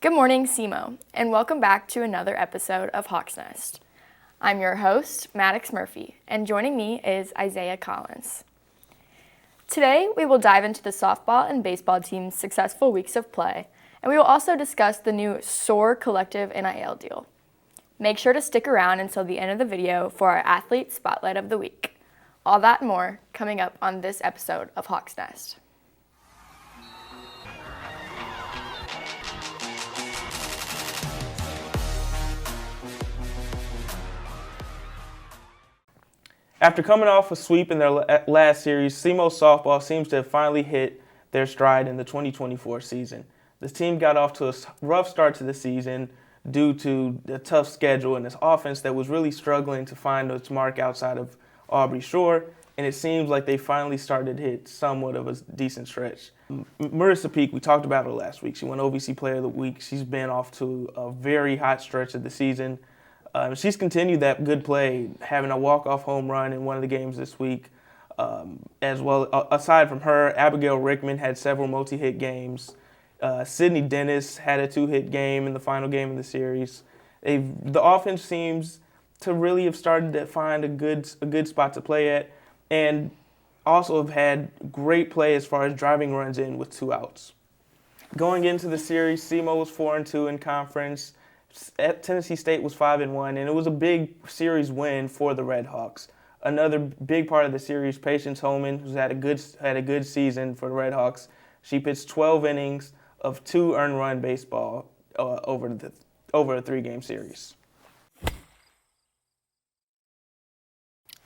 Good morning, SEMO, and welcome back to another episode of Hawk's Nest. I'm your host, Maddox Murphy, and joining me is Isaiah Collins. Today, we will dive into the softball and baseball team's successful weeks of play, and we will also discuss the new SOAR Collective NIL deal. Make sure to stick around until the end of the video for our Athlete Spotlight of the Week. All that and more coming up on this episode of Hawk's Nest. After coming off a sweep in their last series, SEMO softball seems to have finally hit their stride in the 2024 season. The team got off to a rough start to the season due to the tough schedule and this offense that was really struggling to find its mark outside of Aubrey Shore, and it seems like they finally started to hit somewhat of a decent stretch. Marissa Peak, we talked about her last week. She won OVC Player of the Week. She's been off to a very hot stretch of the season. She's continued that good play, having a walk-off home run in one of the games this week. As well, aside from her, Abigail Rickman had several multi-hit games. Sydney Dennis had a 2-hit game in the final game of the series. The offense seems to really have started to find a good spot to play at, and also have had great play as far as driving runs in with 2 outs. Going into the series, SEMO was 4-2 in conference. Tennessee State was 5-1, and it was a big series win for the Red Hawks. Another big part of the series, Patience Holman, who's had a good season for the Red Hawks. She pitched 12 innings of 2 earned run baseball over a 3-game series.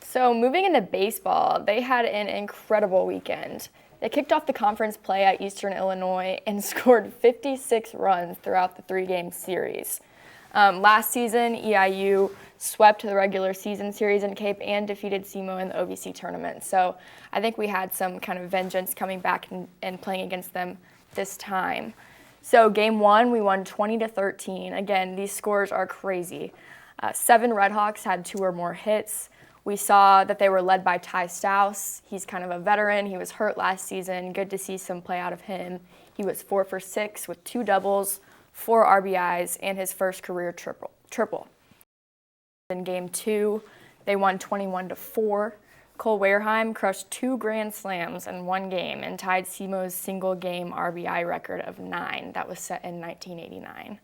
So moving into baseball, they had an incredible weekend. They kicked off the conference play at Eastern Illinois and scored 56 runs throughout the 3-game series. Last season, EIU swept the regular season series in Cape and defeated SEMO in the OVC tournament. So I think we had some kind of vengeance coming back and playing against them this time. So game 1, we won 20-13. Again, these scores are crazy. 7 Red Hawks had 2 or more hits. We saw that they were led by Ty Stouse. He's kind of a veteran. He was hurt last season. Good to see some play out of him. He was 4 for 6 with 2 doubles, 4 RBIs, and his first career triple. In game 2, they won 21-4. Cole Wareheim crushed 2 grand slams in one game and tied SEMO's single-game RBI record of 9 that was set in 1989.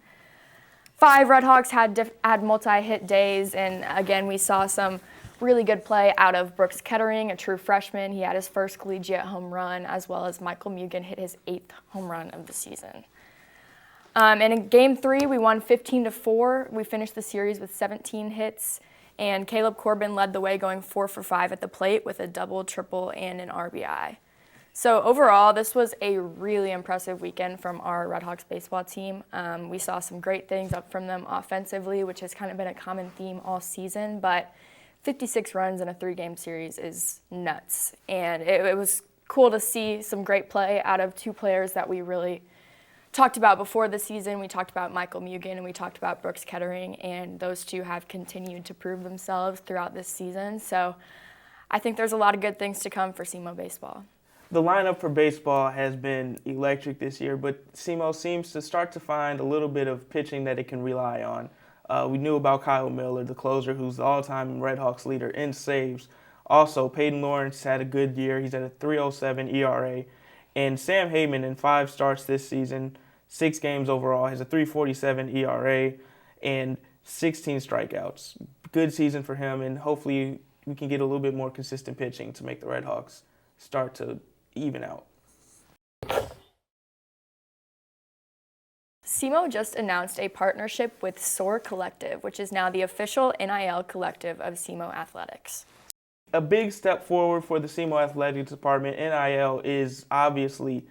5 Red Hawks had multi-hit days, and again, we saw some really good play out of Brooks Kettering, a true freshman. He had his first collegiate home run, as well as Michael Mugen hit his 8th home run of the season. And in game 3, we won 15-4. We finished the series with 17 hits, and Caleb Corbin led the way, going 4 for 5 at the plate with a double, triple, and an RBI. So overall, this was a really impressive weekend from our Red Hawks baseball team. We saw some great things up from them offensively, which has kind of been a common theme all season, but 56 runs in a 3-game series is nuts. And it was cool to see some great play out of 2 players that we really talked about before the season. We talked about Michael Mugen and we talked about Brooks Kettering, and those 2 have continued to prove themselves throughout this season. So I think there's a lot of good things to come for SEMO baseball. The lineup for baseball has been electric this year, but SEMO seems to start to find a little bit of pitching that it can rely on. We knew about Kyle Miller, the closer, who's the all-time Red Hawks leader in saves. Also, Peyton Lawrence had a good year. He's at a 3.07 ERA. And Sam Heyman, in 5 starts this season, 6 games overall, has a 3.47 ERA and 16 strikeouts. Good season for him, and hopefully we can get a little bit more consistent pitching to make the Red Hawks start to even out. SEMO just announced a partnership with SOAR Collective, which is now the official NIL collective of SEMO Athletics. A big step forward for the SEMO Athletics Department. NIL is obviously,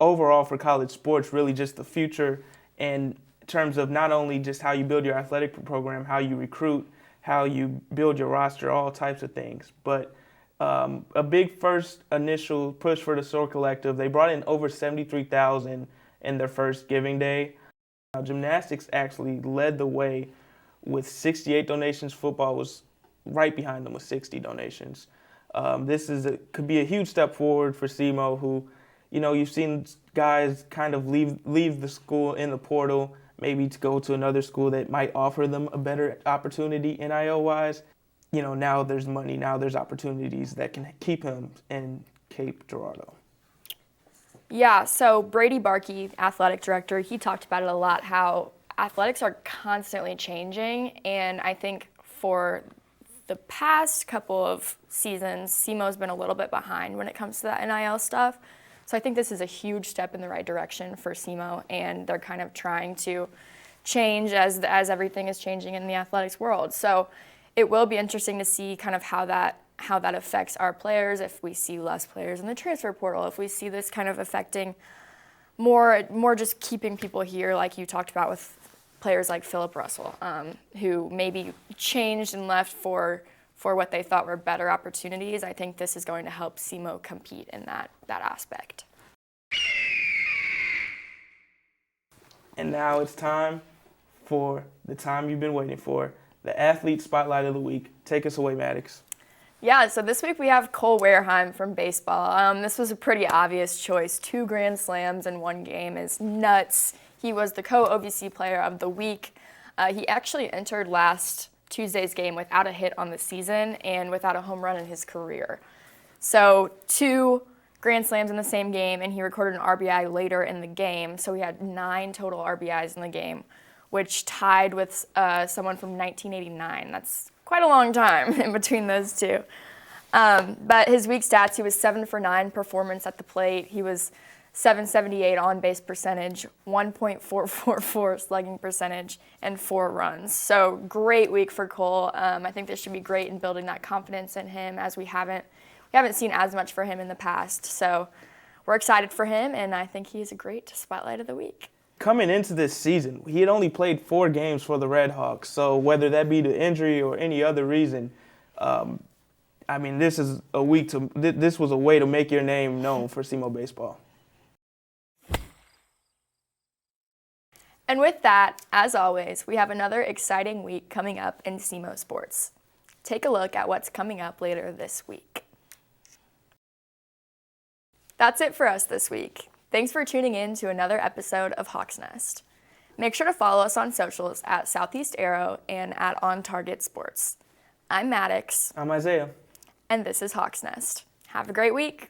overall for college sports, really just the future in terms of not only just how you build your athletic program, how you recruit, how you build your roster, all types of things. But a big first initial push for the SOAR Collective, they brought in over $73,000 in their first giving day. Gymnastics actually led the way with 68 donations. Football was right behind them with 60 donations. This could be a huge step forward for SEMO, who You've seen guys kind of leave the school in the portal, maybe to go to another school that might offer them a better opportunity NIL-wise. Now there's money, now there's opportunities that can keep him in Cape Girardeau. Yeah, so Brady Barkey, athletic director, he talked about it a lot, how athletics are constantly changing, and I think for the past couple of seasons, SEMO's been a little bit behind when it comes to that NIL stuff. So I think this is a huge step in the right direction for SEMO, and they're kind of trying to change as everything is changing in the athletics world. So it will be interesting to see kind of how that affects our players, if we see less players in the transfer portal, if we see this kind of affecting more just keeping people here, like you talked about with players like Philip Russell, who maybe changed and left for what they thought were better opportunities. I think this is going to help SEMO compete in that aspect. And now it's time for the time you've been waiting for, the Athlete Spotlight of the Week. Take us away, Maddox. Yeah, so this week we have Cole Wareheim from baseball. This was a pretty obvious choice. 2 grand slams in one game is nuts. He was the co-OVC player of the week. He actually entered last Tuesday's game without a hit on the season and without a home run in his career. So 2 grand slams in the same game, and he recorded an RBI later in the game. So he had 9 total RBIs in the game, which tied with someone from 1989. That's quite a long time in between those two. But his week stats, he was 7 for 9 performance at the plate. He was .778 on-base percentage, 1.444 slugging percentage, and 4 runs. So great week for Cole. I think this should be great in building that confidence in him, as we haven't seen as much for him in the past. So we're excited for him, and I think he's a great spotlight of the week. Coming into this season, he had only played 4 games for the Red Hawks. So whether that be the injury or any other reason, this is this was a way to make your name known for SEMO baseball. And with that, as always, we have another exciting week coming up in SEMO sports. Take a look at what's coming up later this week. That's it for us this week. Thanks for tuning in to another episode of Hawks Nest. Make sure to follow us on socials at Southeast Arrow and at On Target Sports. I'm Maddox. I'm Isaiah. And this is Hawks Nest. Have a great week.